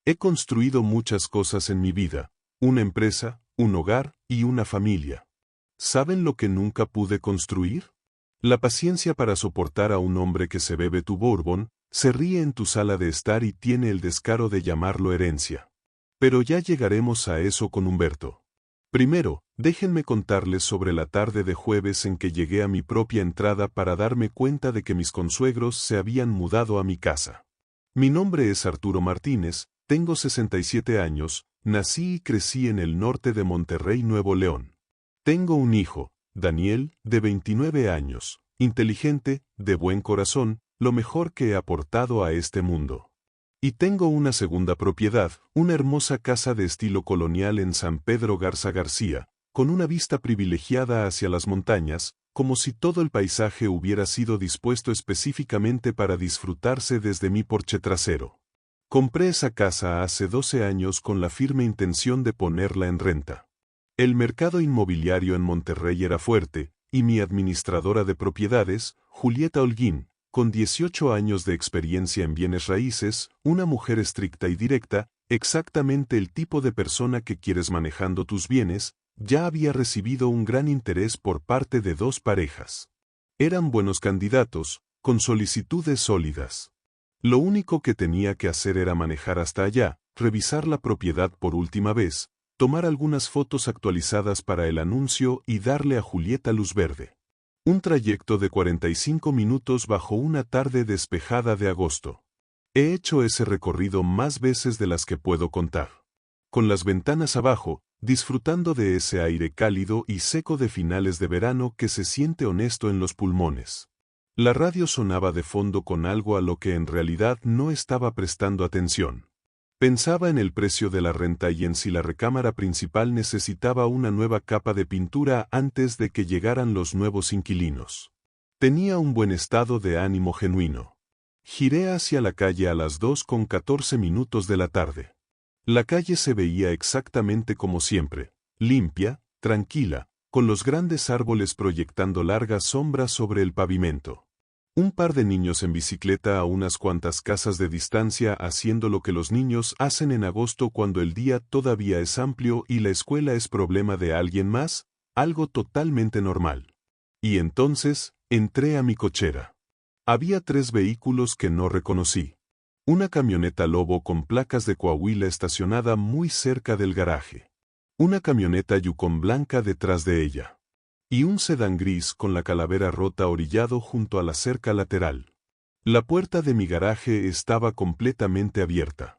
He construido muchas cosas en mi vida, una empresa, un hogar y una familia. ¿Saben lo que nunca pude construir? La paciencia para soportar a un hombre que se bebe tu bourbon, se ríe en tu sala de estar y tiene el descaro de llamarlo herencia. Pero ya llegaremos a eso con Humberto. Primero, déjenme contarles sobre la tarde de jueves en que llegué a mi propia entrada para darme cuenta de que mis consuegros se habían mudado a mi casa. Mi nombre es Arturo Martínez, tengo 67 años, nací y crecí en el norte de Monterrey, Nuevo León. Tengo un hijo, Daniel, de 29 años, inteligente, de buen corazón, lo mejor que he aportado a este mundo. Y tengo una segunda propiedad, una hermosa casa de estilo colonial en San Pedro Garza García, con una vista privilegiada hacia las montañas, como si todo el paisaje hubiera sido dispuesto específicamente para disfrutarse desde mi porche trasero. Compré esa casa hace 12 años con la firme intención de ponerla en renta. El mercado inmobiliario en Monterrey era fuerte, y mi administradora de propiedades, Julieta Holguín, con 18 años de experiencia en bienes raíces, una mujer estricta y directa, exactamente el tipo de persona que quieres manejando tus bienes, ya había recibido un gran interés por parte de 2 parejas. Eran buenos candidatos, con solicitudes sólidas. Lo único que tenía que hacer era manejar hasta allá, revisar la propiedad por última vez, tomar algunas fotos actualizadas para el anuncio y darle a Julieta luz verde. Un trayecto de 45 minutos bajo una tarde despejada de agosto. He hecho ese recorrido más veces de las que puedo contar. Con las ventanas abajo, disfrutando de ese aire cálido y seco de finales de verano que se siente honesto en los pulmones. La radio sonaba de fondo con algo a lo que en realidad no estaba prestando atención. Pensaba en el precio de la renta y en si la recámara principal necesitaba una nueva capa de pintura antes de que llegaran los nuevos inquilinos. Tenía un buen estado de ánimo genuino. Giré hacia la calle a las 2:14 de la tarde. La calle se veía exactamente como siempre, limpia, tranquila, con los grandes árboles proyectando largas sombras sobre el pavimento. Un par de niños en bicicleta a unas cuantas casas de distancia haciendo lo que los niños hacen en agosto cuando el día todavía es amplio y la escuela es problema de alguien más, algo totalmente normal. Y entonces, entré a mi cochera. Había 3 vehículos que no reconocí. Una camioneta Lobo con placas de Coahuila estacionada muy cerca del garaje. Una camioneta Yukon blanca detrás de ella. Y un sedán gris con la calavera rota orillado junto a la cerca lateral. La puerta de mi garaje estaba completamente abierta.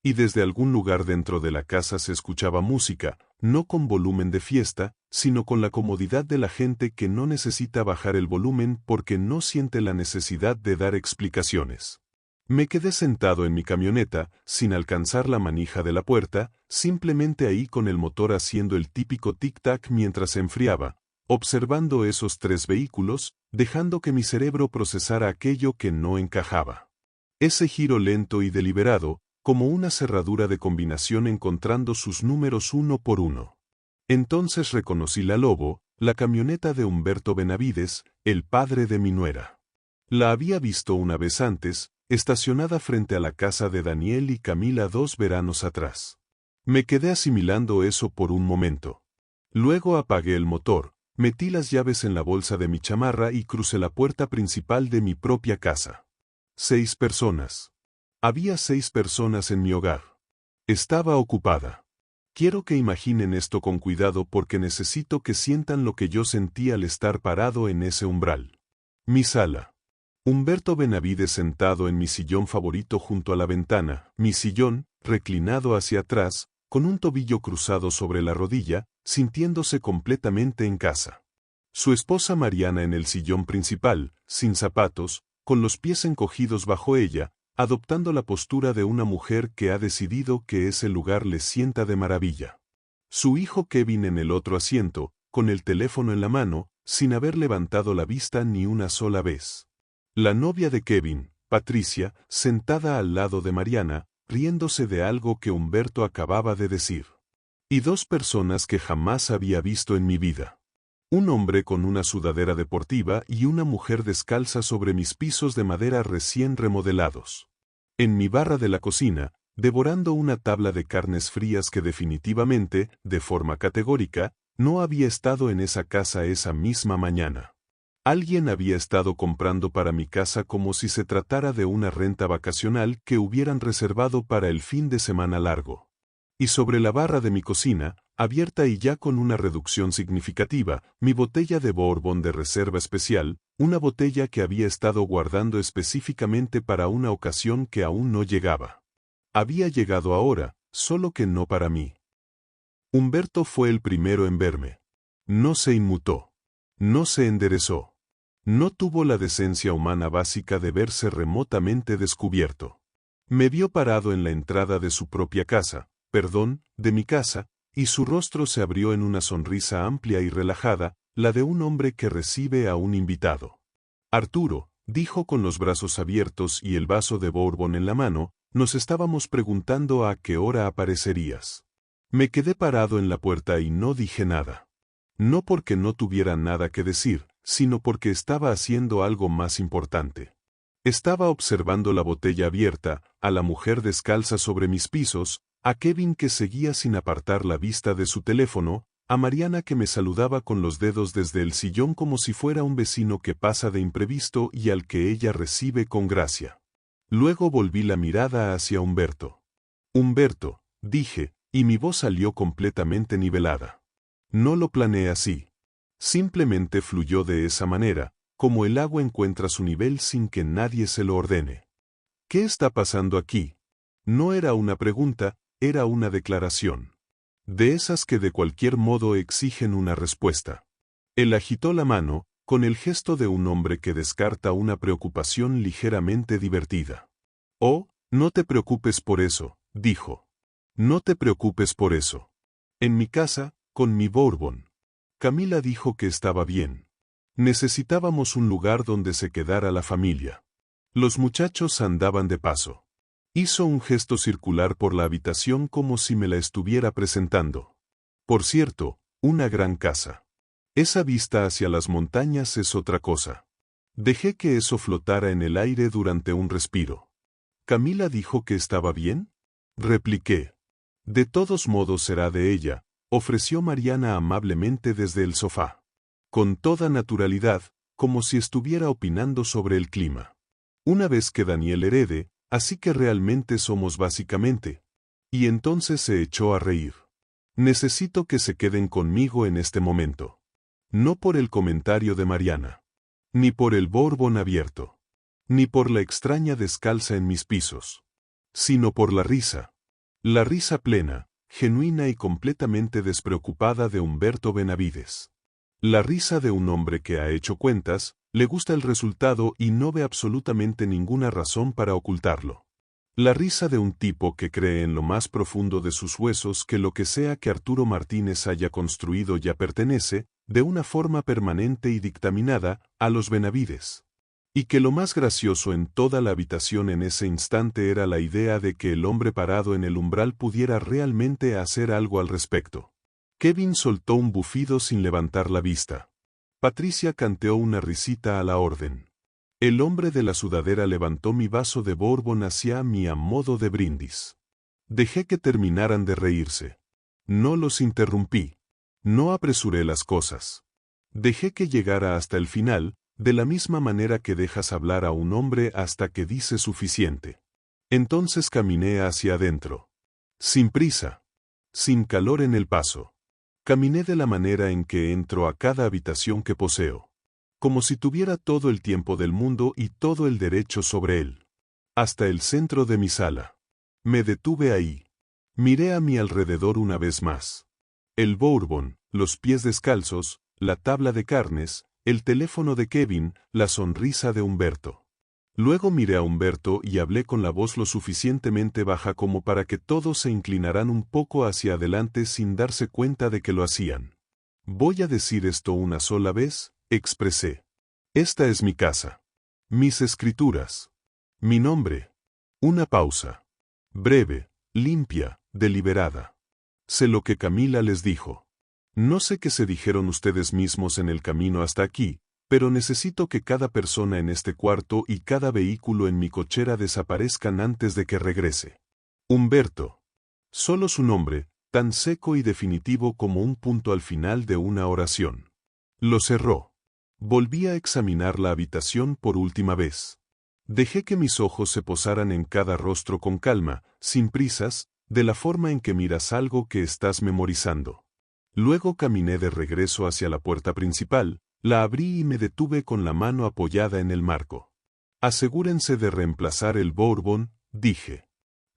Y desde algún lugar dentro de la casa se escuchaba música, no con volumen de fiesta, sino con la comodidad de la gente que no necesita bajar el volumen porque no siente la necesidad de dar explicaciones. Me quedé sentado en mi camioneta, sin alcanzar la manija de la puerta, simplemente ahí con el motor haciendo el típico tic-tac mientras se enfriaba, observando esos 3 vehículos, dejando que mi cerebro procesara aquello que no encajaba. Ese giro lento y deliberado, como una cerradura de combinación encontrando sus números uno por uno. Entonces reconocí la Lobo, la camioneta de Humberto Benavides, el padre de mi nuera. La había visto una vez antes, estacionada frente a la casa de Daniel y Camila 2 veranos atrás. Me quedé asimilando eso por un momento. Luego apagué el motor, metí las llaves en la bolsa de mi chamarra y crucé la puerta principal de mi propia casa. 6 personas. Había 6 personas en mi hogar. Estaba ocupada. Quiero que imaginen esto con cuidado porque necesito que sientan lo que yo sentí al estar parado en ese umbral. Mi sala. Humberto Benavides sentado en mi sillón favorito junto a la ventana, mi sillón, reclinado hacia atrás, con un tobillo cruzado sobre la rodilla, sintiéndose completamente en casa. Su esposa Mariana en el sillón principal, sin zapatos, con los pies encogidos bajo ella, adoptando la postura de una mujer que ha decidido que ese lugar le sienta de maravilla. Su hijo Kevin en el otro asiento, con el teléfono en la mano, sin haber levantado la vista ni una sola vez. La novia de Kevin, Patricia, sentada al lado de Mariana, riéndose de algo que Humberto acababa de decir. Y 2 personas que jamás había visto en mi vida. Un hombre con una sudadera deportiva y una mujer descalza sobre mis pisos de madera recién remodelados. En mi barra de la cocina, devorando una tabla de carnes frías que definitivamente, de forma categórica, no había estado en esa casa esa misma mañana. Alguien había estado comprando para mi casa como si se tratara de una renta vacacional que hubieran reservado para el fin de semana largo. Y sobre la barra de mi cocina, abierta y ya con una reducción significativa, mi botella de Bourbon de reserva especial, una botella que había estado guardando específicamente para una ocasión que aún no llegaba. Había llegado ahora, solo que no para mí. Humberto fue el primero en verme. No se inmutó. No se enderezó. No tuvo la decencia humana básica de verse remotamente descubierto. Me vio parado en la entrada de su propia casa, de mi casa, y su rostro se abrió en una sonrisa amplia y relajada, la de un hombre que recibe a un invitado. Arturo, dijo con los brazos abiertos y el vaso de Bourbon en la mano, nos estábamos preguntando a qué hora aparecerías. Me quedé parado en la puerta y no dije nada. No porque no tuviera nada que decir, sino porque estaba haciendo algo más importante. Estaba observando la botella abierta, a la mujer descalza sobre mis pisos, a Kevin que seguía sin apartar la vista de su teléfono, a Mariana que me saludaba con los dedos desde el sillón como si fuera un vecino que pasa de imprevisto y al que ella recibe con gracia. Luego volví la mirada hacia Humberto. Humberto, dije, y mi voz salió completamente nivelada. No lo planeé así. Simplemente fluyó de esa manera, como el agua encuentra su nivel sin que nadie se lo ordene. ¿Qué está pasando aquí? No era una pregunta, era una declaración. De esas que de cualquier modo exigen una respuesta. Él agitó la mano, con el gesto de un hombre que descarta una preocupación ligeramente divertida. Oh, no te preocupes por eso, dijo. No te preocupes por eso. En mi casa, con mi Bourbon. Camila dijo que estaba bien. Necesitábamos un lugar donde se quedara la familia. Los muchachos andaban de paso. Hizo un gesto circular por la habitación como si me la estuviera presentando. Por cierto, una gran casa. Esa vista hacia las montañas es otra cosa. Dejé que eso flotara en el aire durante un respiro. ¿Camila dijo que estaba bien? Repliqué. De todos modos será de ella, ofreció Mariana amablemente desde el sofá. Con toda naturalidad, como si estuviera opinando sobre el clima. Una vez que Daniel herede, así que realmente somos básicamente. Y entonces se echó a reír. Necesito que se queden conmigo en este momento. No por el comentario de Mariana. Ni por el Bourbon abierto. Ni por la extraña descalza en mis pisos. Sino por la risa. La risa plena, genuina y completamente despreocupada de Humberto Benavides. La risa de un hombre que ha hecho cuentas, le gusta el resultado y no ve absolutamente ninguna razón para ocultarlo. La risa de un tipo que cree en lo más profundo de sus huesos que lo que sea que Arturo Martínez haya construido ya pertenece, de una forma permanente y dictaminada, a los Benavides. Y que lo más gracioso en toda la habitación en ese instante era la idea de que el hombre parado en el umbral pudiera realmente hacer algo al respecto. Kevin soltó un bufido sin levantar la vista. Patricia canteó una risita a la orden. El hombre de la sudadera levantó mi vaso de Bourbon hacia mí a modo de brindis. Dejé que terminaran de reírse. No los interrumpí. No apresuré las cosas. Dejé que llegara hasta el final, de la misma manera que dejas hablar a un hombre hasta que dice suficiente. Entonces caminé hacia adentro. Sin prisa. Sin calor en el paso. Caminé de la manera en que entro a cada habitación que poseo. Como si tuviera todo el tiempo del mundo y todo el derecho sobre él. Hasta el centro de mi sala. Me detuve ahí. Miré a mi alrededor una vez más. El Bourbon, los pies descalzos, la tabla de carnes, el teléfono de Kevin, la sonrisa de Humberto. Luego miré a Humberto y hablé con la voz lo suficientemente baja como para que todos se inclinaran un poco hacia adelante sin darse cuenta de que lo hacían. Voy a decir esto una sola vez, expresé. Esta es mi casa. Mis escrituras. Mi nombre. Una pausa. Breve, limpia, deliberada. Sé lo que Camila les dijo. No sé qué se dijeron ustedes mismos en el camino hasta aquí, pero necesito que cada persona en este cuarto y cada vehículo en mi cochera desaparezcan antes de que regrese. Humberto. Solo su nombre, tan seco y definitivo como un punto al final de una oración. Lo cerró. Volví a examinar la habitación por última vez. Dejé que mis ojos se posaran en cada rostro con calma, sin prisas, de la forma en que miras algo que estás memorizando. Luego caminé de regreso hacia la puerta principal, la abrí y me detuve con la mano apoyada en el marco. Asegúrense de reemplazar el bourbon, dije.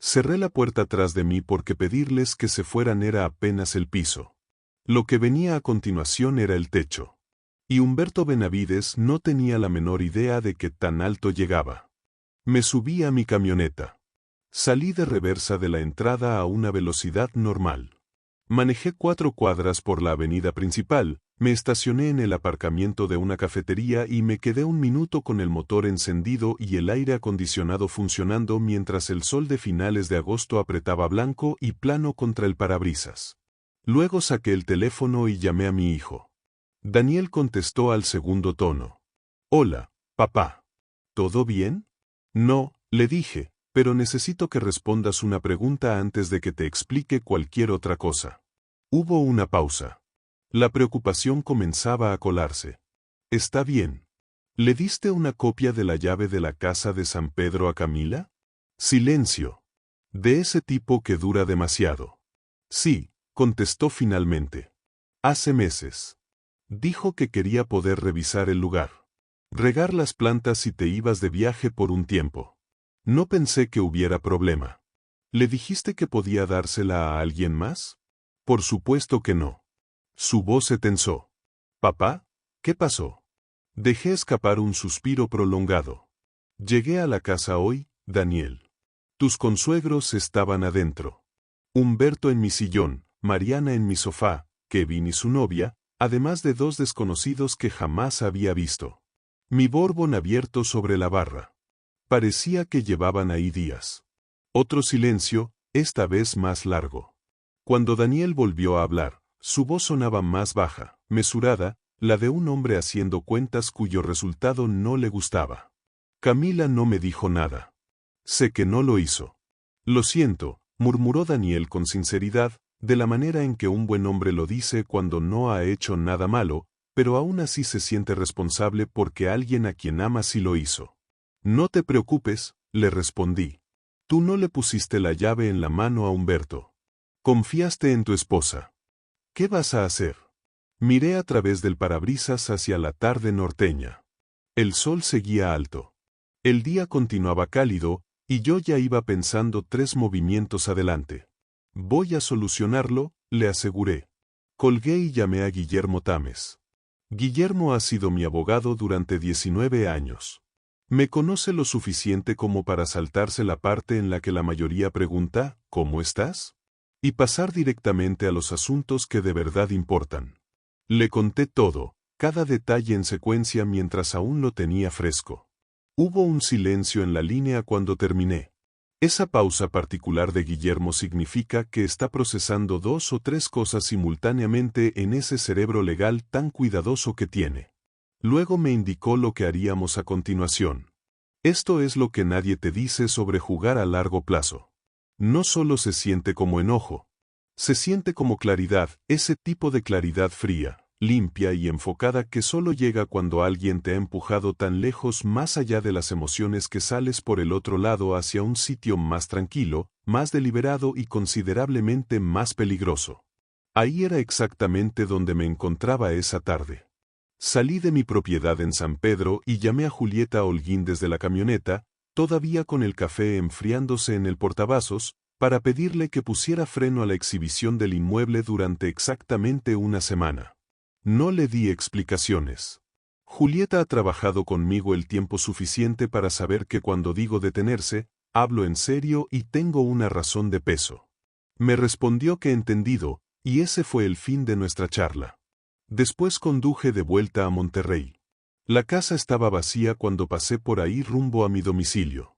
Cerré la puerta tras de mí porque pedirles que se fueran era apenas el piso. Lo que venía a continuación era el techo. Y Humberto Benavides no tenía la menor idea de que tan alto llegaba. Me subí a mi camioneta. Salí de reversa de la entrada a una velocidad normal. Manejé 4 cuadras por la avenida principal, me estacioné en el aparcamiento de una cafetería y me quedé un minuto con el motor encendido y el aire acondicionado funcionando mientras el sol de finales de agosto apretaba blanco y plano contra el parabrisas. Luego saqué el teléfono y llamé a mi hijo. Daniel contestó al segundo tono. Hola, papá. ¿Todo bien? No, le dije, pero necesito que respondas una pregunta antes de que te explique cualquier otra cosa. Hubo una pausa. La preocupación comenzaba a colarse. Está bien. ¿Le diste una copia de la llave de la casa de San Pedro a Camila? Silencio. De ese tipo que dura demasiado. Sí, contestó finalmente. Hace meses. Dijo que quería poder revisar el lugar. Regar las plantas si te ibas de viaje por un tiempo. No pensé que hubiera problema. ¿Le dijiste que podía dársela a alguien más? Por supuesto que no. Su voz se tensó. ¿Papá? ¿Qué pasó? Dejé escapar un suspiro prolongado. Llegué a la casa hoy, Daniel. Tus consuegros estaban adentro. Humberto en mi sillón, Mariana en mi sofá, Kevin y su novia, además de 2 desconocidos que jamás había visto. Mi bourbon abierto sobre la barra. Parecía que llevaban ahí días. Otro silencio, esta vez más largo. Cuando Daniel volvió a hablar, su voz sonaba más baja, mesurada, la de un hombre haciendo cuentas cuyo resultado no le gustaba. Camila no me dijo nada. Sé que no lo hizo. Lo siento, murmuró Daniel con sinceridad, de la manera en que un buen hombre lo dice cuando no ha hecho nada malo, pero aún así se siente responsable porque alguien a quien ama sí lo hizo. No te preocupes, le respondí. Tú no le pusiste la llave en la mano a Humberto. Confiaste en tu esposa. ¿Qué vas a hacer? Miré a través del parabrisas hacia la tarde norteña. El sol seguía alto. El día continuaba cálido, y yo ya iba pensando 3 movimientos adelante. Voy a solucionarlo, le aseguré. Colgué y llamé a Guillermo Tames. Guillermo ha sido mi abogado durante 19 años. Me conoce lo suficiente como para saltarse la parte en la que la mayoría pregunta, ¿cómo estás? Y pasar directamente a los asuntos que de verdad importan. Le conté todo, cada detalle en secuencia mientras aún lo tenía fresco. Hubo un silencio en la línea cuando terminé. Esa pausa particular de Guillermo significa que está procesando 2 o 3 cosas simultáneamente en ese cerebro legal tan cuidadoso que tiene. Luego me indicó lo que haríamos a continuación. Esto es lo que nadie te dice sobre jugar a largo plazo. No solo se siente como enojo. Se siente como claridad, ese tipo de claridad fría, limpia y enfocada que solo llega cuando alguien te ha empujado tan lejos más allá de las emociones que sales por el otro lado hacia un sitio más tranquilo, más deliberado y considerablemente más peligroso. Ahí era exactamente donde me encontraba esa tarde. Salí de mi propiedad en San Pedro y llamé a Julieta Holguín desde la camioneta, todavía con el café enfriándose en el portavasos, para pedirle que pusiera freno a la exhibición del inmueble durante exactamente una semana. No le di explicaciones. Julieta ha trabajado conmigo el tiempo suficiente para saber que cuando digo detenerse, hablo en serio y tengo una razón de peso. Me respondió que entendido, y ese fue el fin de nuestra charla. Después conduje de vuelta a Monterrey. La casa estaba vacía cuando pasé por ahí rumbo a mi domicilio.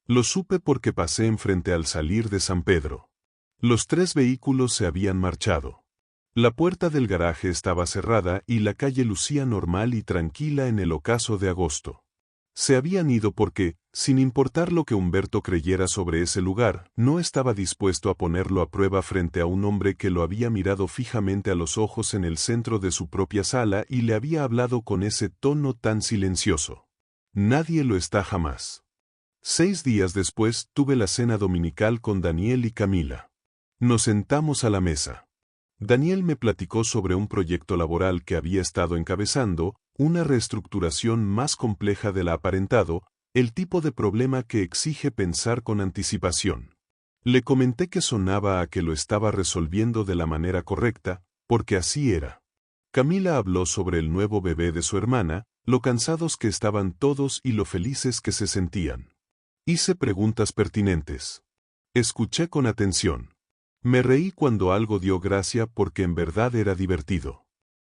Lo supe porque pasé enfrente al salir de San Pedro. Los 3 vehículos se habían marchado. La puerta del garaje estaba cerrada y la calle lucía normal y tranquila en el ocaso de agosto. Se habían ido porque, Sin importar lo que Humberto creyera sobre ese lugar, no estaba dispuesto a ponerlo a prueba frente a un hombre que lo había mirado fijamente a los ojos en el centro de su propia sala y le había hablado con ese tono tan silencioso. Nadie lo está jamás. 6 días después tuve la cena dominical con Daniel y Camila. Nos sentamos a la mesa. Daniel me platicó sobre un proyecto laboral que había estado encabezando, una reestructuración más compleja de la aparentado, el tipo de problema que exige pensar con anticipación. Le comenté que sonaba a que lo estaba resolviendo de la manera correcta, porque así era. Camila habló sobre el nuevo bebé de su hermana, lo cansados que estaban todos y lo felices que se sentían. Hice preguntas pertinentes. Escuché con atención. Me reí cuando algo dio gracia porque en verdad era divertido.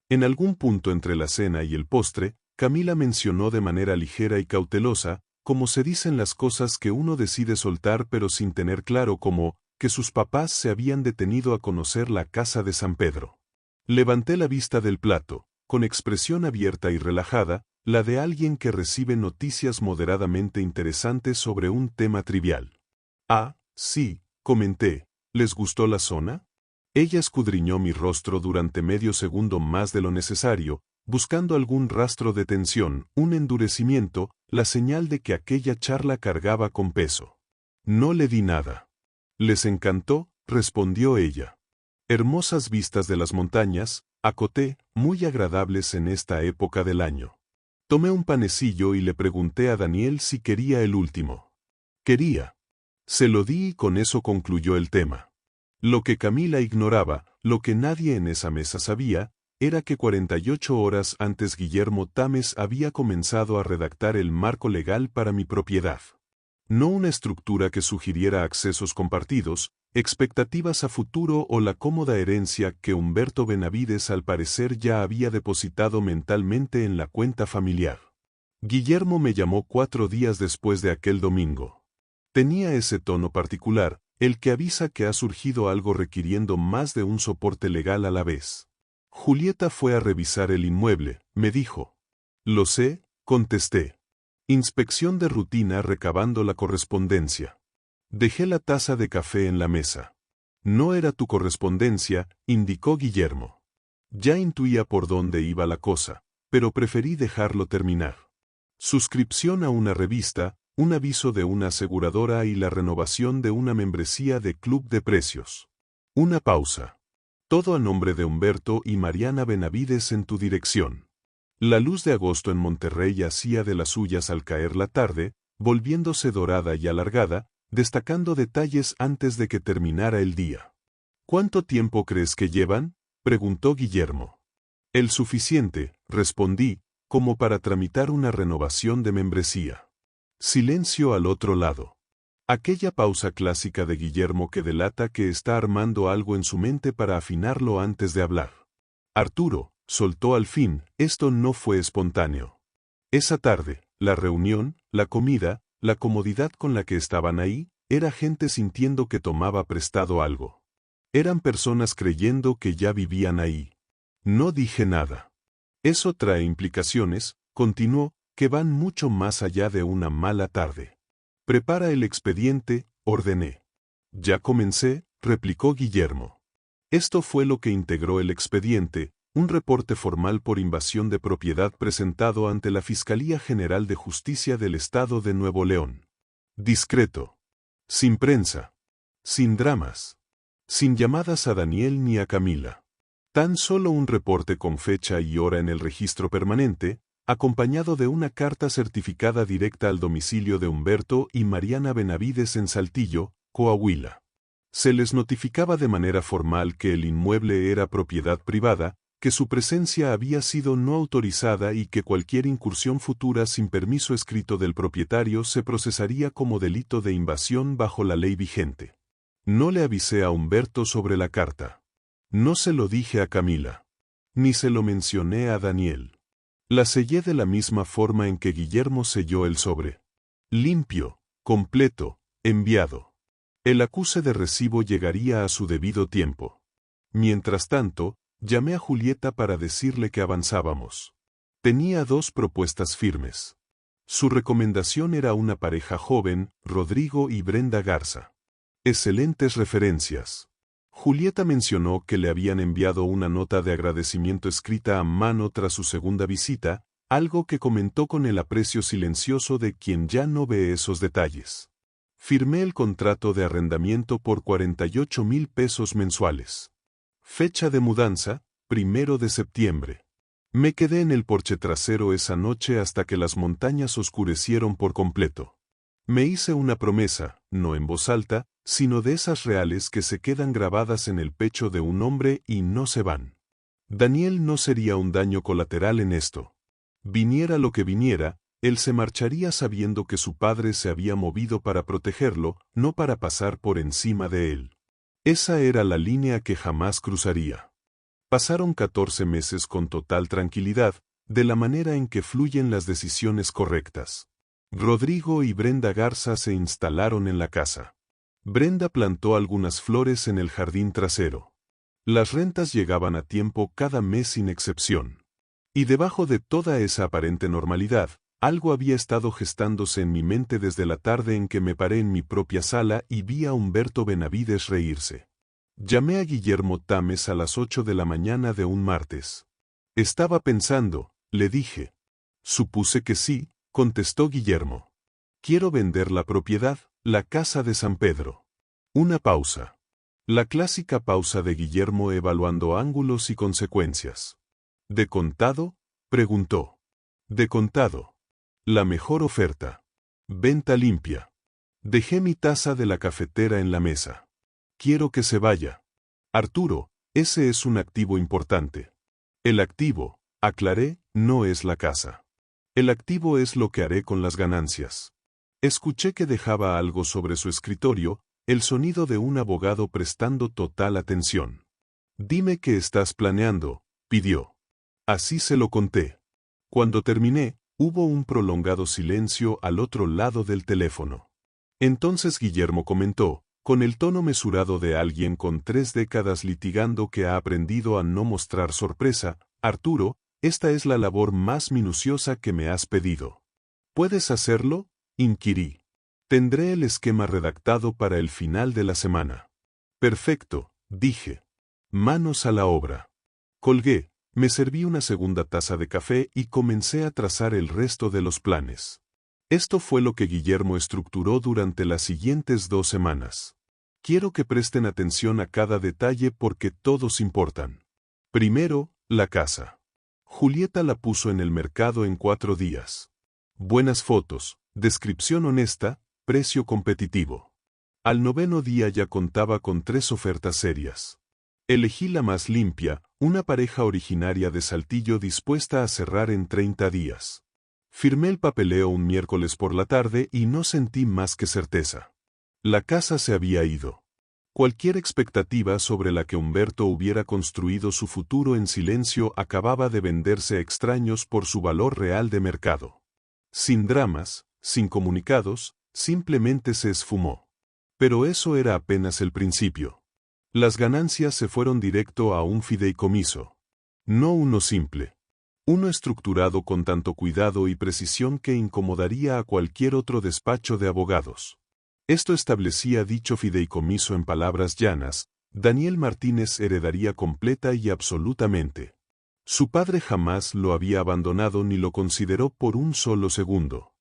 En algún punto entre la cena y el postre, Camila mencionó de manera ligera y cautelosa, como se dicen las cosas que uno decide soltar pero sin tener claro, como que sus papás se habían detenido a conocer la casa de San Pedro. Levanté la vista del plato, con expresión abierta y relajada, la de alguien que recibe noticias moderadamente interesantes sobre un tema trivial. Ah, sí, comenté, ¿les gustó la zona? Ella escudriñó mi rostro durante medio segundo más de lo necesario, buscando algún rastro de tensión, un endurecimiento, la señal de que aquella charla cargaba con peso. No le di nada. Les encantó, respondió ella. Hermosas vistas de las montañas, acoté, muy agradables en esta época del año. Tomé un panecillo y le pregunté a Daniel si quería el último. Quería. Se lo di y con eso concluyó el tema. Lo que Camila ignoraba, lo que nadie en esa mesa sabía, era que 48 horas antes Guillermo Tames había comenzado a redactar el marco legal para mi propiedad. No una estructura que sugiriera accesos compartidos, expectativas a futuro o la cómoda herencia que Humberto Benavides al parecer ya había depositado mentalmente en la cuenta familiar. Guillermo me llamó 4 días después de aquel domingo. Tenía ese tono particular, el que avisa que ha surgido algo requiriendo más de un soporte legal a la vez. Julieta fue a revisar el inmueble, me dijo. Lo sé, contesté. Inspección de rutina recabando la correspondencia. Dejé la taza de café en la mesa. No era tu correspondencia, indicó Guillermo. Ya intuía por dónde iba la cosa, pero preferí dejarlo terminar. Suscripción a una revista, un aviso de una aseguradora y la renovación de una membresía de club de precios. Una pausa. Todo a nombre de Humberto y Mariana Benavides en tu dirección. La luz de agosto en Monterrey hacía de las suyas al caer la tarde, volviéndose dorada y alargada, destacando detalles antes de que terminara el día. ¿Cuánto tiempo crees que llevan?, preguntó Guillermo. El suficiente, respondí, como para tramitar una renovación de membresía. Silencio al otro lado. Aquella pausa clásica de Guillermo que delata que está armando algo en su mente para afinarlo antes de hablar. Arturo, soltó al fin, esto no fue espontáneo. Esa tarde, la reunión, la comida, la comodidad con la que estaban ahí, era gente sintiendo que tomaba prestado algo. Eran personas creyendo que ya vivían ahí. No dije nada. Eso trae implicaciones, continuó, que van mucho más allá de una mala tarde. Prepara el expediente, ordené. Ya comencé, replicó Guillermo. Esto fue lo que integró el expediente, un reporte formal por invasión de propiedad presentado ante la Fiscalía General de Justicia del Estado de Nuevo León. Discreto. Sin prensa. Sin dramas. Sin llamadas a Daniel ni a Camila. Tan solo un reporte con fecha y hora en el registro permanente, acompañado de una carta certificada directa al domicilio de Humberto y Mariana Benavides en Saltillo, Coahuila. Se les notificaba de manera formal que el inmueble era propiedad privada, que su presencia había sido no autorizada y que cualquier incursión futura sin permiso escrito del propietario se procesaría como delito de invasión bajo la ley vigente. No le avisé a Humberto sobre la carta. No se lo dije a Camila. Ni se lo mencioné a Daniel. La sellé de la misma forma en que Guillermo selló el sobre. Limpio, completo, enviado. El acuse de recibo llegaría a su debido tiempo. Mientras tanto, llamé a Julieta para decirle que avanzábamos. Tenía 2 propuestas firmes. Su recomendación era una pareja joven, Rodrigo y Brenda Garza. Excelentes referencias. Julieta mencionó que le habían enviado una nota de agradecimiento escrita a mano tras su segunda visita, algo que comentó con el aprecio silencioso de quien ya no ve esos detalles. Firmé el contrato de arrendamiento por 48,000 pesos mensuales. Fecha de mudanza, 1 de septiembre. Me quedé en el porche trasero esa noche hasta que las montañas oscurecieron por completo. Me hice una promesa, no en voz alta, sino de esas reales que se quedan grabadas en el pecho de un hombre y no se van. Daniel no sería un daño colateral en esto. Viniera lo que viniera, él se marcharía sabiendo que su padre se había movido para protegerlo, no para pasar por encima de él. Esa era la línea que jamás cruzaría. Pasaron 14 meses con total tranquilidad, de la manera en que fluyen las decisiones correctas. Rodrigo y Brenda Garza se instalaron en la casa. Brenda plantó algunas flores en el jardín trasero. Las rentas llegaban a tiempo cada mes sin excepción. Y debajo de toda esa aparente normalidad, algo había estado gestándose en mi mente desde la tarde en que me paré en mi propia sala y vi a Humberto Benavides reírse. Llamé a Guillermo Tames a las 8 de la mañana de un martes. Estaba pensando, le dije. Supuse que sí, contestó Guillermo. Quiero vender la propiedad, la casa de San Pedro. Una pausa. La clásica pausa de Guillermo evaluando ángulos y consecuencias. ¿De contado?, preguntó. De contado. La mejor oferta. Venta limpia. Dejé mi taza de la cafetera en la mesa. Quiero que se vaya. Arturo, ese es un activo importante. El activo, aclaré, no es la casa. El activo es lo que haré con las ganancias. Escuché que dejaba algo sobre su escritorio, el sonido de un abogado prestando total atención. Dime qué estás planeando, pidió. Así se lo conté. Cuando terminé, hubo un prolongado silencio al otro lado del teléfono. Entonces Guillermo comentó, con el tono mesurado de alguien con 3 décadas litigando que ha aprendido a no mostrar sorpresa, Arturo, esta es la labor más minuciosa que me has pedido. ¿Puedes hacerlo?, inquirí. Tendré el esquema redactado para el final de la semana. Perfecto, dije. Manos a la obra. Colgué. Me serví una segunda taza de café y comencé a trazar el resto de los planes. Esto fue lo que Guillermo estructuró durante las siguientes 2 semanas. Quiero que presten atención a cada detalle porque todos importan. Primero, la casa. Julieta la puso en el mercado en 4 días. Buenas fotos, descripción honesta, precio competitivo. Al 9º día ya contaba con 3 ofertas serias. Elegí la más limpia, una pareja originaria de Saltillo dispuesta a cerrar en 30 días. Firmé el papeleo un miércoles por la tarde y no sentí más que certeza. La casa se había ido. Cualquier expectativa sobre la que Humberto hubiera construido su futuro en silencio acababa de venderse a extraños por su valor real de mercado. Sin dramas, sin comunicados, simplemente se esfumó. Pero eso era apenas el principio. Las ganancias se fueron directo a un fideicomiso. No uno simple. Uno estructurado con tanto cuidado y precisión que incomodaría a cualquier otro despacho de abogados. Esto establecía dicho fideicomiso en palabras llanas: Daniel Martínez heredaría completa y absolutamente. Su padre jamás lo había abandonado ni lo consideró por un solo segundo.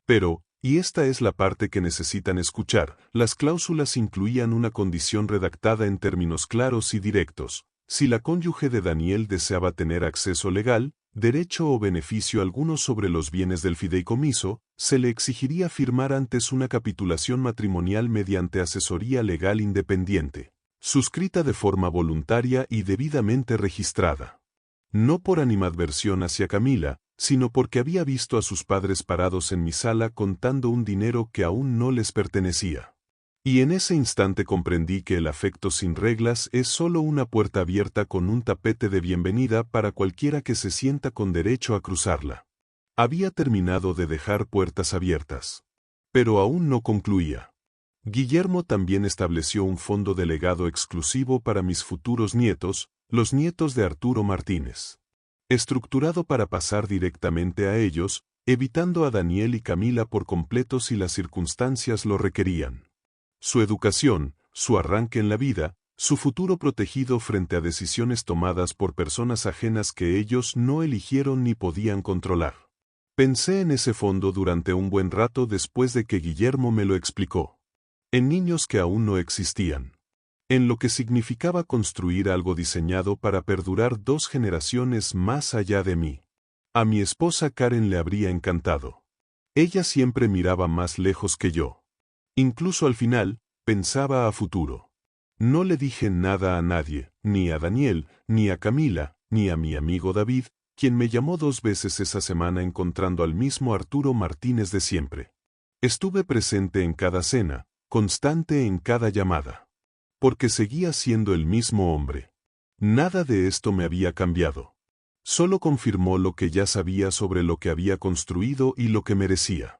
Pero, y esta es la parte que necesitan escuchar, las cláusulas incluían una condición redactada en términos claros y directos. Si la cónyuge de Daniel deseaba tener acceso legal, derecho o beneficio alguno sobre los bienes del fideicomiso, se le exigiría firmar antes una capitulación matrimonial mediante asesoría legal independiente, suscrita de forma voluntaria y debidamente registrada. No por animadversión hacia Camila, sino porque había visto a sus padres parados en mi sala contando un dinero que aún no les pertenecía. Y en ese instante comprendí que el afecto sin reglas es solo una puerta abierta con un tapete de bienvenida para cualquiera que se sienta con derecho a cruzarla. Había terminado de dejar puertas abiertas. Pero aún no concluía. Guillermo también estableció un fondo de legado exclusivo para mis futuros nietos, los nietos de Arturo Martínez. Estructurado para pasar directamente a ellos, evitando a Daniel y Camila por completo si las circunstancias lo requerían. Su educación, su arranque en la vida, su futuro protegido frente a decisiones tomadas por personas ajenas que ellos no eligieron ni podían controlar. Pensé en ese fondo durante un buen rato después de que Guillermo me lo explicó. En niños que aún no existían. En lo que significaba construir algo diseñado para perdurar 2 generaciones más allá de mí. A mi esposa Karen le habría encantado. Ella siempre miraba más lejos que yo. Incluso al final, pensaba a futuro. No le dije nada a nadie, ni a Daniel, ni a Camila, ni a mi amigo David, quien me llamó 2 veces esa semana encontrando al mismo Arturo Martínez de siempre. Estuve presente en cada cena, constante en cada llamada. Porque seguía siendo el mismo hombre. Nada de esto me había cambiado. Solo confirmó lo que ya sabía sobre lo que había construido y lo que merecía.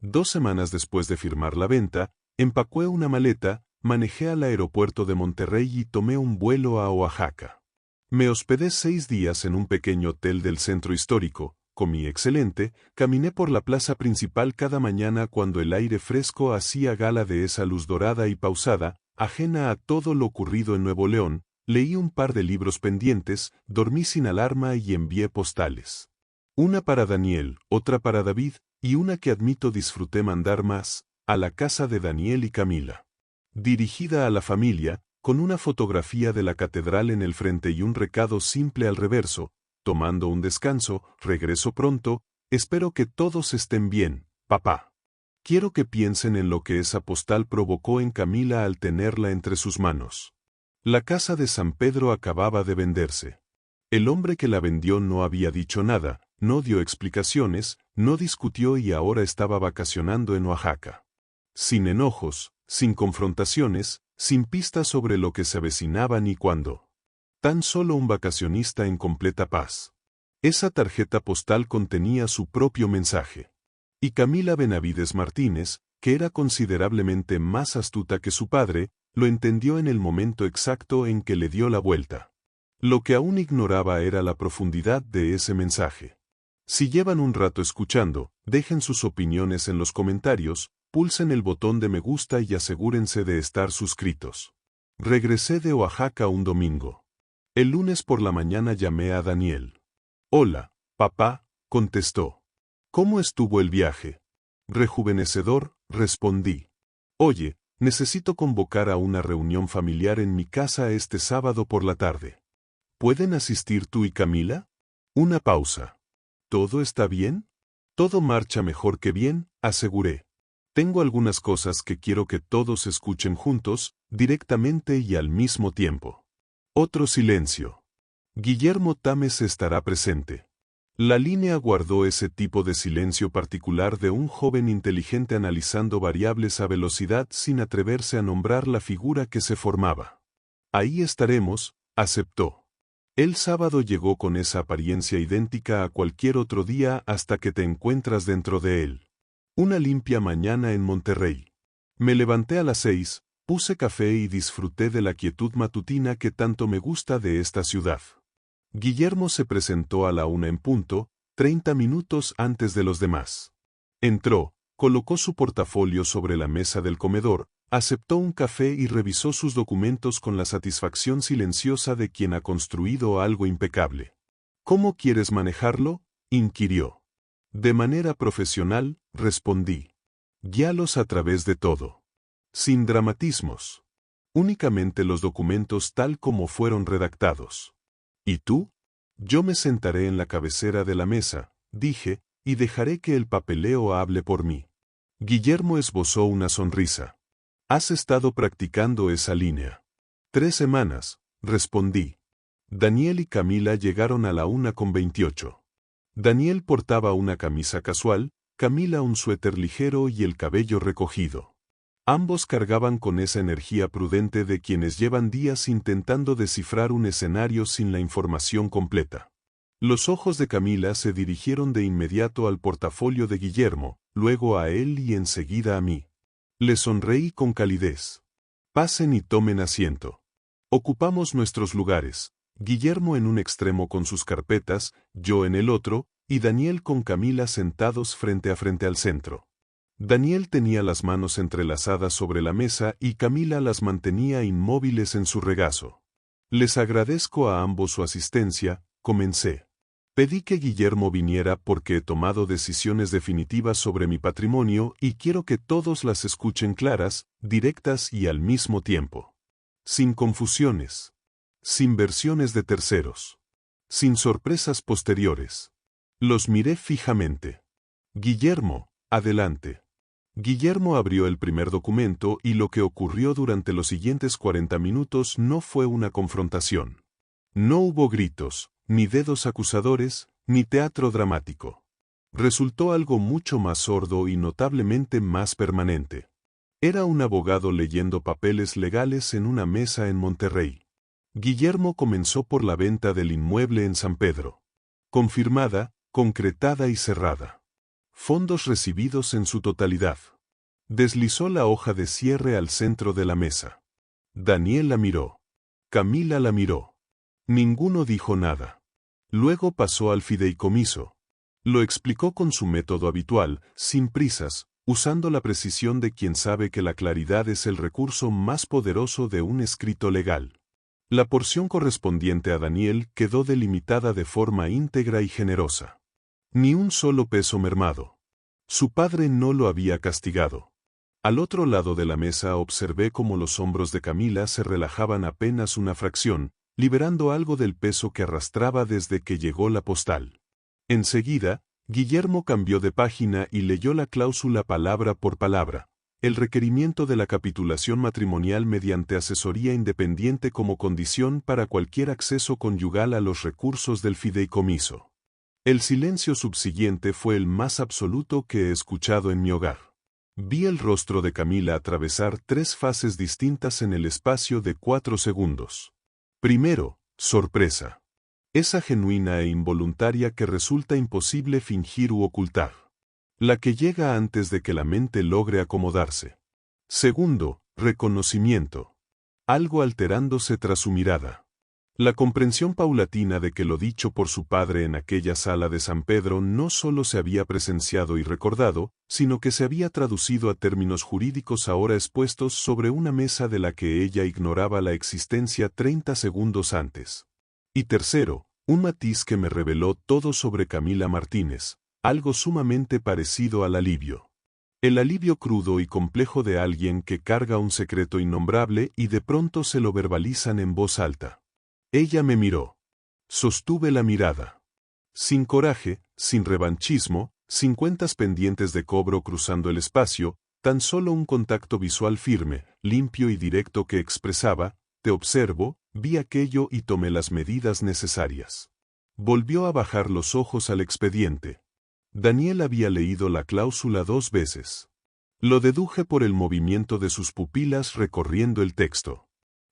2 semanas después de firmar la venta, empaqué una maleta, manejé al aeropuerto de Monterrey y tomé un vuelo a Oaxaca. Me hospedé 6 días en un pequeño hotel del centro histórico, comí excelente, caminé por la plaza principal cada mañana cuando el aire fresco hacía gala de esa luz dorada y pausada, ajena a todo lo ocurrido en Nuevo León, leí un par de libros pendientes, dormí sin alarma y envié postales. Una para Daniel, otra para David, y una que admito disfruté mandar más, a la casa de Daniel y Camila. Dirigida a la familia, con una fotografía de la catedral en el frente y un recado simple al reverso, tomando un descanso, regreso pronto, espero que todos estén bien, papá. Quiero que piensen en lo que esa postal provocó en Camila al tenerla entre sus manos. La casa de San Pedro acababa de venderse. El hombre que la vendió no había dicho nada, no dio explicaciones, no discutió y ahora estaba vacacionando en Oaxaca. Sin enojos, sin confrontaciones, sin pistas sobre lo que se avecinaba ni cuándo. Tan solo un vacacionista en completa paz. Esa tarjeta postal contenía su propio mensaje. Y Camila Benavides Martínez, que era considerablemente más astuta que su padre, lo entendió en el momento exacto en que le dio la vuelta. Lo que aún ignoraba era la profundidad de ese mensaje. Si llevan un rato escuchando, dejen sus opiniones en los comentarios, pulsen el botón de me gusta y asegúrense de estar suscritos. Regresé de Oaxaca un domingo. El lunes por la mañana llamé a Daniel. Hola, papá, contestó. ¿Cómo estuvo el viaje? Rejuvenecedor, respondí. Oye, necesito convocar a una reunión familiar en mi casa este sábado por la tarde. ¿Pueden asistir tú y Camila? Una pausa. ¿Todo está bien? Todo marcha mejor que bien, aseguré. Tengo algunas cosas que quiero que todos escuchen juntos, directamente y al mismo tiempo. Otro silencio. Guillermo Tames estará presente. La línea guardó ese tipo de silencio particular de un joven inteligente analizando variables a velocidad sin atreverse a nombrar la figura que se formaba. Ahí estaremos, aceptó. El sábado llegó con esa apariencia idéntica a cualquier otro día hasta que te encuentras dentro de él. Una limpia mañana en Monterrey. Me levanté a las 6, puse café y disfruté de la quietud matutina que tanto me gusta de esta ciudad. Guillermo se presentó a la 1 en punto, 30 minutos antes de los demás. Entró, colocó su portafolio sobre la mesa del comedor, aceptó un café y revisó sus documentos con la satisfacción silenciosa de quien ha construido algo impecable. ¿Cómo quieres manejarlo?, inquirió. De manera profesional, respondí. Guíalos a través de todo. Sin dramatismos. Únicamente los documentos tal como fueron redactados. ¿Y tú? Yo me sentaré en la cabecera de la mesa, dije, y dejaré que el papeleo hable por mí. Guillermo esbozó una sonrisa. ¿Has estado practicando esa línea? 3 semanas, respondí. Daniel y Camila llegaron a la 1:28. Daniel portaba una camisa casual, Camila un suéter ligero y el cabello recogido. Ambos cargaban con esa energía prudente de quienes llevan días intentando descifrar un escenario sin la información completa. Los ojos de Camila se dirigieron de inmediato al portafolio de Guillermo, luego a él y enseguida a mí. Le sonreí con calidez. Pasen y tomen asiento. Ocupamos nuestros lugares, Guillermo en un extremo con sus carpetas, yo en el otro, y Daniel con Camila sentados frente a frente al centro. Daniel tenía las manos entrelazadas sobre la mesa y Camila las mantenía inmóviles en su regazo. Les agradezco a ambos su asistencia, comencé. Pedí que Guillermo viniera porque he tomado decisiones definitivas sobre mi patrimonio y quiero que todos las escuchen claras, directas y al mismo tiempo. Sin confusiones. Sin versiones de terceros. Sin sorpresas posteriores. Los miré fijamente. Guillermo, adelante. Guillermo abrió el primer documento y lo que ocurrió durante los siguientes 40 minutos no fue una confrontación. No hubo gritos, ni dedos acusadores, ni teatro dramático. Resultó algo mucho más sordo y notablemente más permanente. Era un abogado leyendo papeles legales en una mesa en Monterrey. Guillermo comenzó por la venta del inmueble en San Pedro. Confirmada, concretada y cerrada. Fondos recibidos en su totalidad. Deslizó la hoja de cierre al centro de la mesa. Daniel la miró. Camila la miró. Ninguno dijo nada. Luego pasó al fideicomiso. Lo explicó con su método habitual, sin prisas, usando la precisión de quien sabe que la claridad es el recurso más poderoso de un escrito legal. La porción correspondiente a Daniel quedó delimitada de forma íntegra y generosa. Ni un solo peso mermado. Su padre no lo había castigado. Al otro lado de la mesa observé cómo los hombros de Camila se relajaban apenas una fracción, liberando algo del peso que arrastraba desde que llegó la postal. Enseguida, Guillermo cambió de página y leyó la cláusula palabra por palabra, el requerimiento de la capitulación matrimonial mediante asesoría independiente como condición para cualquier acceso conyugal a los recursos del fideicomiso. El silencio subsiguiente fue el más absoluto que he escuchado en mi hogar. Vi el rostro de Camila atravesar 3 fases distintas en el espacio de 4 segundos. Primero, sorpresa. Esa genuina e involuntaria que resulta imposible fingir u ocultar. La que llega antes de que la mente logre acomodarse. Segundo, reconocimiento. Algo alterándose tras su mirada. La comprensión paulatina de que lo dicho por su padre en aquella sala de San Pedro no solo se había presenciado y recordado, sino que se había traducido a términos jurídicos ahora expuestos sobre una mesa de la que ella ignoraba la existencia 30 segundos antes. Y tercero, un matiz que me reveló todo sobre Camila Martínez, algo sumamente parecido al alivio. El alivio crudo y complejo de alguien que carga un secreto innombrable y de pronto se lo verbalizan en voz alta. Ella me miró. Sostuve la mirada. Sin coraje, sin revanchismo, sin cuentas pendientes de cobro cruzando el espacio, tan solo un contacto visual firme, limpio y directo que expresaba, te observo, vi aquello y tomé las medidas necesarias. Volvió a bajar los ojos al expediente. Daniel había leído la cláusula 2 veces. Lo deduje por el movimiento de sus pupilas recorriendo el texto.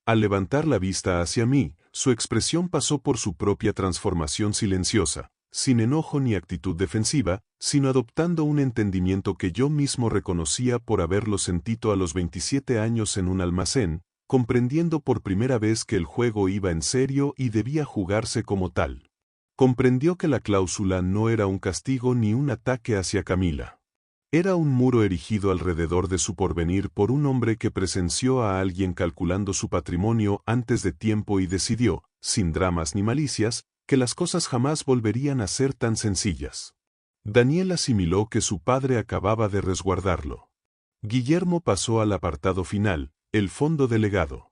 Al levantar la vista hacia mí, su expresión pasó por su propia transformación silenciosa, sin enojo ni actitud defensiva, sino adoptando un entendimiento que yo mismo reconocía por haberlo sentido a los 27 años en un almacén, comprendiendo por primera vez que el juego iba en serio y debía jugarse como tal. Comprendió que la cláusula no era un castigo ni un ataque hacia Camila. Era un muro erigido alrededor de su porvenir por un hombre que presenció a alguien calculando su patrimonio antes de tiempo y decidió, sin dramas ni malicias, que las cosas jamás volverían a ser tan sencillas. Daniel asimiló que su padre acababa de resguardarlo. Guillermo pasó al apartado final, el fondo de legado.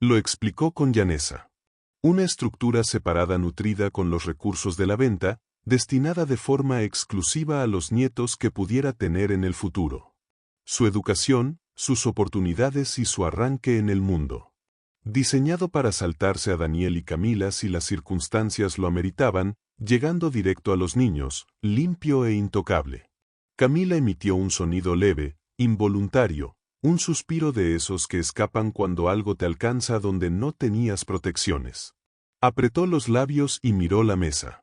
Lo explicó con llaneza. Una estructura separada nutrida con los recursos de la venta, destinada de forma exclusiva a los nietos que pudiera tener en el futuro. Su educación, sus oportunidades y su arranque en el mundo. Diseñado para saltarse a Daniel y Camila si las circunstancias lo ameritaban, llegando directo a los niños, limpio e intocable. Camila emitió un sonido leve, involuntario, un suspiro de esos que escapan cuando algo te alcanza donde no tenías protecciones. Apretó los labios y miró la mesa.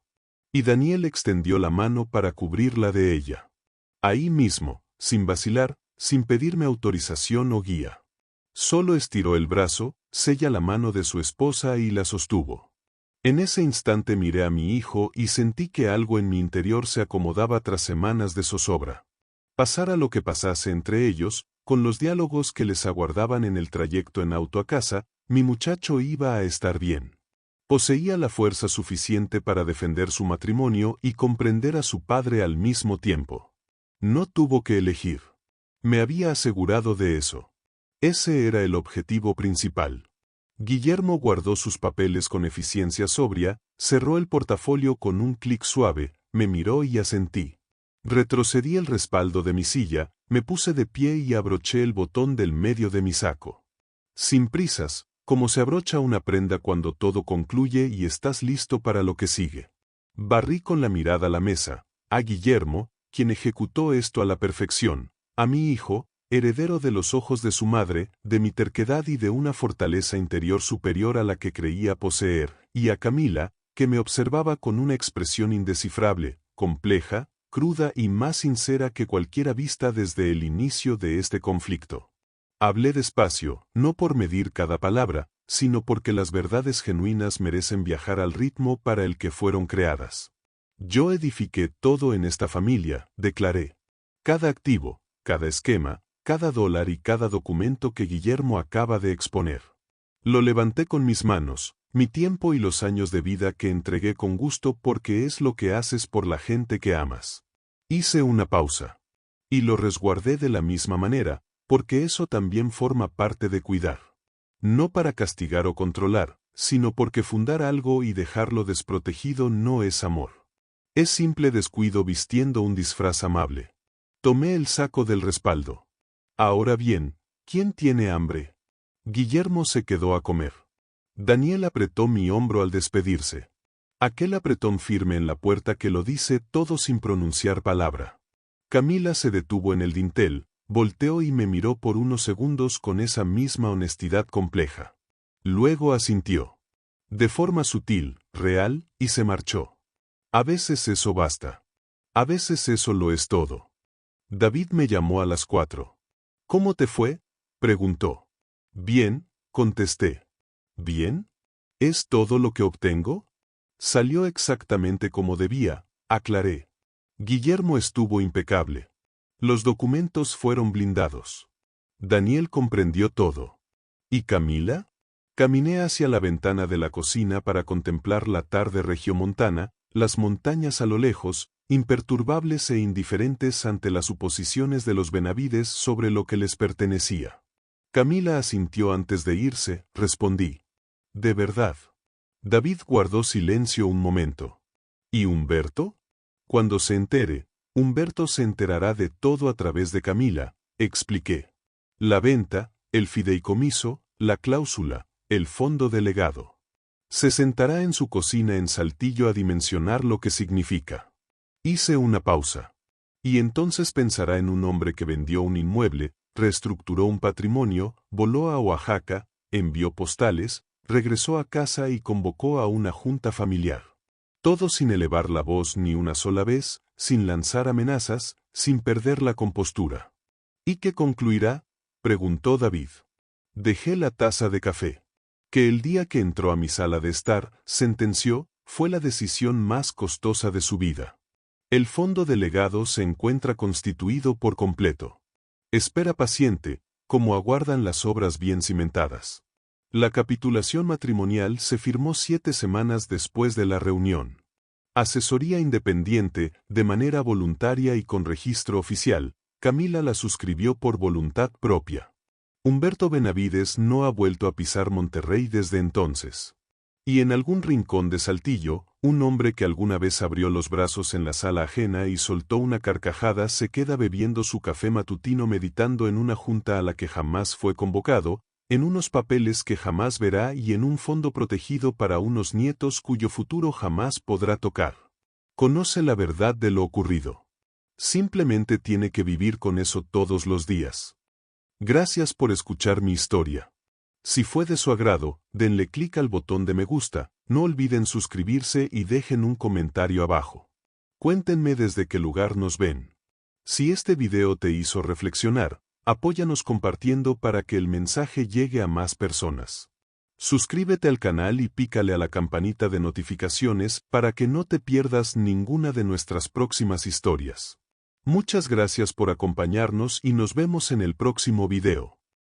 Y Daniel extendió la mano para cubrirla de ella. Ahí mismo, sin vacilar, sin pedirme autorización o guía. Solo estiró el brazo, sella la mano de su esposa y la sostuvo. En ese instante miré a mi hijo y sentí que algo en mi interior se acomodaba tras semanas de zozobra. Pasara lo que pasase entre ellos, con los diálogos que les aguardaban en el trayecto en auto a casa, mi muchacho iba a estar bien. Poseía la fuerza suficiente para defender su matrimonio y comprender a su padre al mismo tiempo. No tuvo que elegir. Me había asegurado de eso. Ese era el objetivo principal. Guillermo guardó sus papeles con eficiencia sobria, cerró el portafolio con un clic suave, me miró y asentí. Retrocedí el respaldo de mi silla, me puse de pie y abroché el botón del medio de mi saco. Sin prisas, como se abrocha una prenda cuando todo concluye y estás listo para lo que sigue. Barrí con la mirada la mesa, a Guillermo, quien ejecutó esto a la perfección, a mi hijo, heredero de los ojos de su madre, de mi terquedad y de una fortaleza interior superior a la que creía poseer, y a Camila, que me observaba con una expresión indescifrable, compleja, cruda y más sincera que cualquiera vista desde el inicio de este conflicto. Hablé despacio, no por medir cada palabra, sino porque las verdades genuinas merecen viajar al ritmo para el que fueron creadas. Yo edifiqué todo en esta familia, declaré. Cada activo, cada esquema, cada dólar y cada documento que Guillermo acaba de exponer. Lo levanté con mis manos, mi tiempo y los años de vida que entregué con gusto porque es lo que haces por la gente que amas. Hice una pausa. Y lo resguardé de la misma manera, porque eso también forma parte de cuidar. No para castigar o controlar, sino porque fundar algo y dejarlo desprotegido no es amor. Es simple descuido vistiendo un disfraz amable. Tomé el saco del respaldo. Ahora bien, ¿quién tiene hambre? Guillermo se quedó a comer. Daniel apretó mi hombro al despedirse. Aquel apretón firme en la puerta que lo dice todo sin pronunciar palabra. Camila se detuvo en el dintel, volteó y me miró por unos segundos con esa misma honestidad compleja. Luego asintió. De forma sutil, real, y se marchó. A veces eso basta. A veces eso lo es todo. David me llamó a las 4. ¿Cómo te fue?, preguntó. Bien, contesté. ¿Bien? ¿Es todo lo que obtengo? Salió exactamente como debía, aclaré. Guillermo estuvo impecable. Los documentos fueron blindados. Daniel comprendió todo. ¿Y Camila? Caminé hacia la ventana de la cocina para contemplar la tarde regiomontana, las montañas a lo lejos, imperturbables e indiferentes ante las suposiciones de los Benavides sobre lo que les pertenecía. Camila asintió antes de irse, respondí. ¿De verdad? David guardó silencio un momento. ¿Y Humberto? Cuando se entere, Humberto se enterará de todo a través de Camila, expliqué. La venta, el fideicomiso, la cláusula, el fondo de legado. Se sentará en su cocina en Saltillo a dimensionar lo que significa. Hice una pausa. Y entonces pensará en un hombre que vendió un inmueble, reestructuró un patrimonio, voló a Oaxaca, envió postales, regresó a casa y convocó a una junta familiar. Todo sin elevar la voz ni una sola vez, sin lanzar amenazas, sin perder la compostura. ¿Y qué concluirá?, preguntó David. Dejé la taza de café. Que el día que entró a mi sala de estar, sentenció, fue la decisión más costosa de su vida. El fondo de legado se encuentra constituido por completo. Espera paciente, como aguardan las obras bien cimentadas. La capitulación matrimonial se firmó 7 semanas después de la reunión. Asesoría independiente, de manera voluntaria y con registro oficial, Camila la suscribió por voluntad propia. Humberto Benavides no ha vuelto a pisar Monterrey desde entonces. Y en algún rincón de Saltillo, un hombre que alguna vez abrió los brazos en la sala ajena y soltó una carcajada se queda bebiendo su café matutino meditando en una junta a la que jamás fue convocado, en unos papeles que jamás verá y en un fondo protegido para unos nietos cuyo futuro jamás podrá tocar. Conoce la verdad de lo ocurrido. Simplemente tiene que vivir con eso todos los días. Gracias por escuchar mi historia. Si fue de su agrado, denle clic al botón de me gusta, no olviden suscribirse y dejen un comentario abajo. Cuéntenme desde qué lugar nos ven. Si este video te hizo reflexionar, apóyanos compartiendo para que el mensaje llegue a más personas. Suscríbete al canal y pícale a la campanita de notificaciones para que no te pierdas ninguna de nuestras próximas historias. Muchas gracias por acompañarnos y nos vemos en el próximo video.